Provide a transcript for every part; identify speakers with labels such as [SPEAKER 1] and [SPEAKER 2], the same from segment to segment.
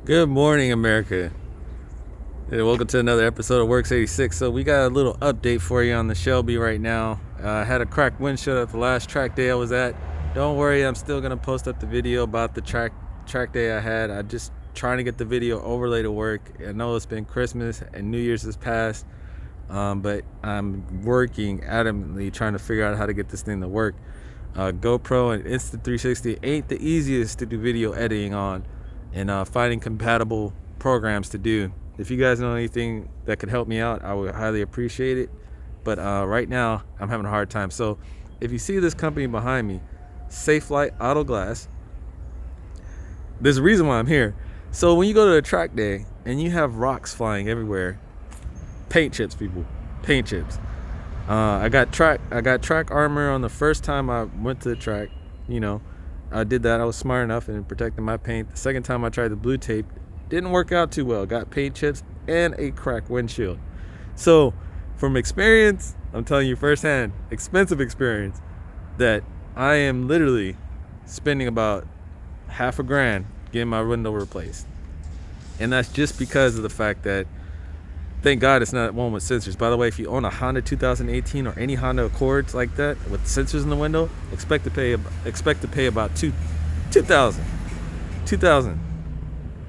[SPEAKER 1] Good morning, America. Hey, welcome to another episode of Works 86. So we got a little update for you on the Shelby right now. I had a cracked windshield at the last track day I was at. Don't worry, I'm still gonna post up the video about the track day I had. I'm just trying to get the video overlay to work. I know it's been Christmas and New Year's has passed, but I'm working adamantly trying to figure out how to get this thing to work. GoPro and Insta360 ain't the easiest to do video editing on, and finding compatible programs to do. If you guys know anything that could help me out, I would highly appreciate it. But right now, I'm having a hard time. So if you see this company behind me, Safelite Auto Glass, there's a reason why I'm here. So when you go to a track day and you have rocks flying everywhere, paint chips, people, paint chips. I got track armor on the first time I went to the track. You know, I did that. I was smart enough and protecting my paint. The second time I tried the blue tape, didn't work out too well. Got paint chips and a cracked windshield. So from experience, I'm telling you firsthand, expensive experience, that I am literally spending about $1,000 getting my window replaced. And that's just because of the fact that, thank God it's not one with sensors. By the way, if you own a Honda 2018 or any Honda Accords like that with sensors in the window, expect to pay about $2,000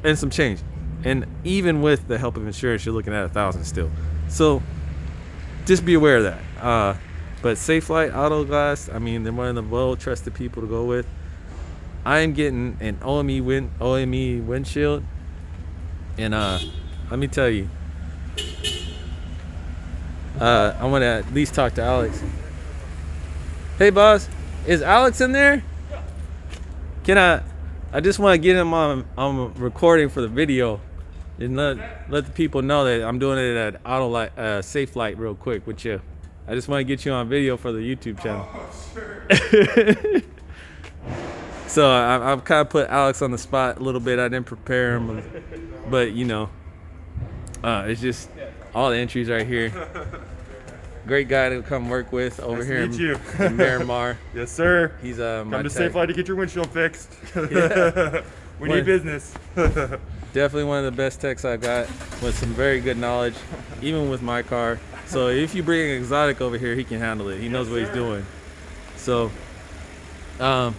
[SPEAKER 1] and some change. And even with the help of insurance, you're looking at $1,000 still. So just be aware of that. But Safelite Auto Glass, I mean, they're one of the well-trusted people to go with. I am getting an OME windshield, and let me tell you, I want to at least talk to Alex. Hey, boss, is Alex in there? Can I just want to get him on recording for the video, and let the people know that I'm doing it at Safelite real quick with you. I just want to get you on video for the YouTube channel.
[SPEAKER 2] Oh, sure.
[SPEAKER 1] So I've kind of put Alex on the spot a little bit. I didn't prepare him, but you know, it's just all the entries right here. Great guy to come work with over
[SPEAKER 2] Nice
[SPEAKER 1] here
[SPEAKER 2] to meet you.
[SPEAKER 1] in Miramar.
[SPEAKER 2] Yes, sir.
[SPEAKER 1] He's
[SPEAKER 2] Come
[SPEAKER 1] my
[SPEAKER 2] to
[SPEAKER 1] tech.
[SPEAKER 2] Safelite to get your windshield fixed.
[SPEAKER 1] Yeah.
[SPEAKER 2] We need business.
[SPEAKER 1] Definitely one of the best techs I've got, with some very good knowledge, even with my car. So if you bring an exotic over here, he can handle it. He knows what he's doing. So, do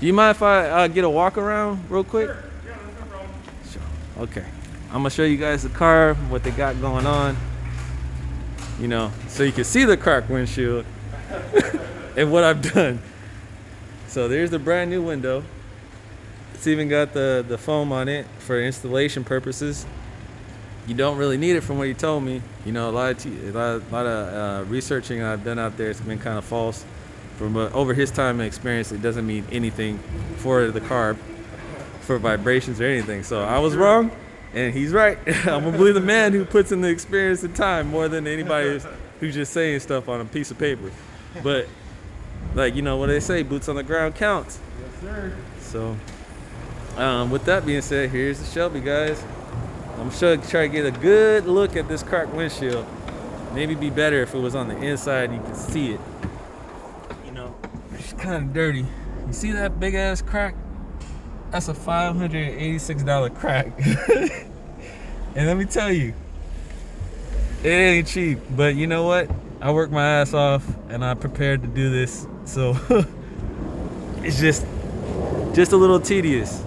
[SPEAKER 1] you mind if I get a walk around real quick?
[SPEAKER 2] Sure. Yeah, that's no problem.
[SPEAKER 1] Sure. Okay. I'm gonna show you guys the car, what they got going on. You know, so you can see the cracked windshield and what I've done. So there's the brand new window. It's even got the foam on it for installation purposes. You don't really need it from what you told me. You know, a lot of researching I've done out there, it's been kind of false. From over his time and experience, it doesn't mean anything for the car, for vibrations or anything. So I was wrong, and he's right. I'm gonna believe the man who puts in the experience and time more than anybody who's just saying stuff on a piece of paper. But like, you know what they say, boots on the ground counts.
[SPEAKER 2] Yes, sir.
[SPEAKER 1] So with that being said, here's the Shelby, guys. I'm sure try to get a good look at this cracked windshield. Maybe be better if it was on the inside and you could see it. You know, it's kind of dirty. You see that big ass crack? That's a $586 crack. And let me tell you, it ain't cheap, but you know what? I worked my ass off and I prepared to do this. So it's just a little tedious.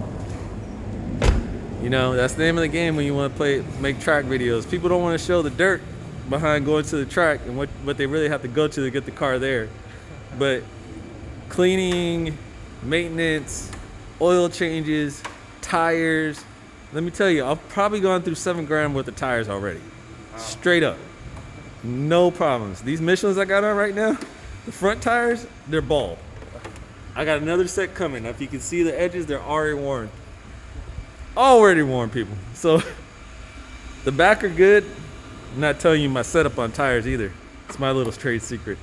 [SPEAKER 1] You know, that's the name of the game when you want to make track videos. People don't want to show the dirt behind going to the track and what they really have to go to get the car there. But cleaning, maintenance, oil changes, tires. Let me tell you, I've probably gone through $7,000 worth of tires already. Wow. Straight up. No problems. These Michelins I got on right now, the front tires, they're bald. I got another set coming. If you can see the edges, they're already worn. Already worn, people. So the back are good. I'm not telling you my setup on tires either. It's my little trade secret.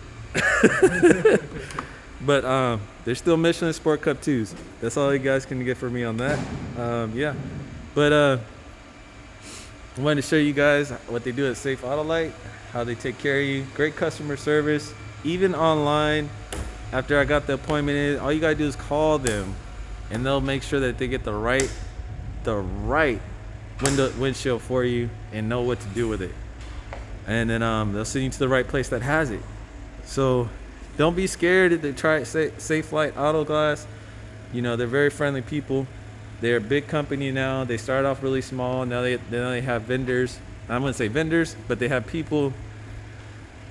[SPEAKER 1] But they're still Michelin Sport Cup 2s. That's all you guys can get from me on that. Yeah. But I wanted to show you guys what they do at Safe Autolite, how they take care of you. Great customer service, even online. After I got the appointment in, all you gotta do is call them and they'll make sure that they get the right windshield for you and know what to do with it. And then they'll send you to the right place that has it. So don't be scared to try Safelite Auto Glass. You know, they're very friendly people. They're a big company now. They started off really small. Now they have vendors. I wouldn't say vendors, but they have people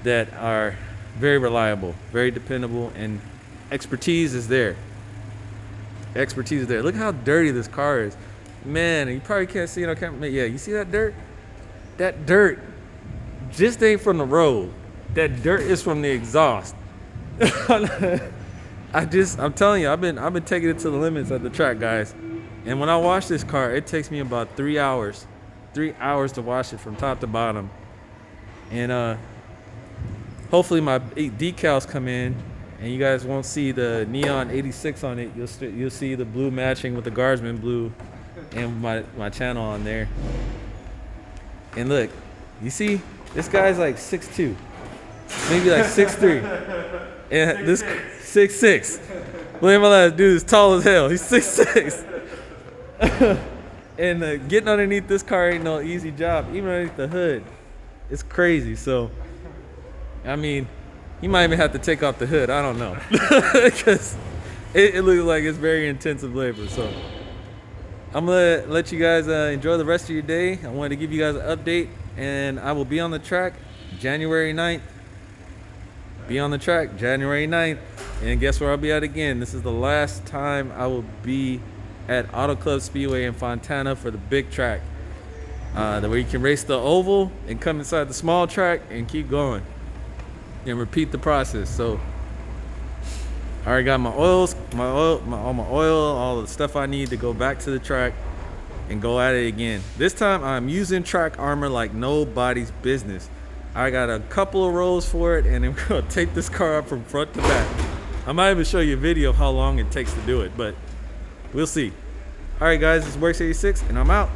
[SPEAKER 1] that are very reliable, very dependable, and expertise is there. Expertise is there. Look how dirty this car is. Man, you probably can't see it on camera. Yeah, you see that dirt? That dirt just ain't from the road. That dirt is from the exhaust. I'm telling you, I've been taking it to the limits at the track, guys. And when I wash this car, it takes me about 3 hours. 3 hours to wash it from top to bottom. And hopefully my decals come in and you guys won't see the neon 86 on it. You'll see the blue matching with the guardsman blue and my channel on there. And look, you see, this guy's like 6'2", maybe like 6'3", and this 6'6". William Malaz, dude is tall as hell. He's 6'6". And getting underneath this car ain't no easy job, even underneath the hood. It's crazy. So, I mean, you might even have to take off the hood. I don't know, because it looks like it's very intensive labor. So, I'm gonna let you guys enjoy the rest of your day. I wanted to give you guys an update, and I will be on the track January 9th. Be on the track January 9th, and guess where I'll be at again? This is the last time I will be at Auto Club Speedway in Fontana for the big track, where you can race the oval and come inside the small track and keep going and repeat the process. So I already got my oil, all the stuff I need to go back to the track and go at it again. This time I'm using track armor like nobody's business. I got a couple of rolls for it, and I'm gonna tape this car up from front to back. I might even show you a video of how long it takes to do it, but we'll see. All right, guys, this is Works 86, and I'm out.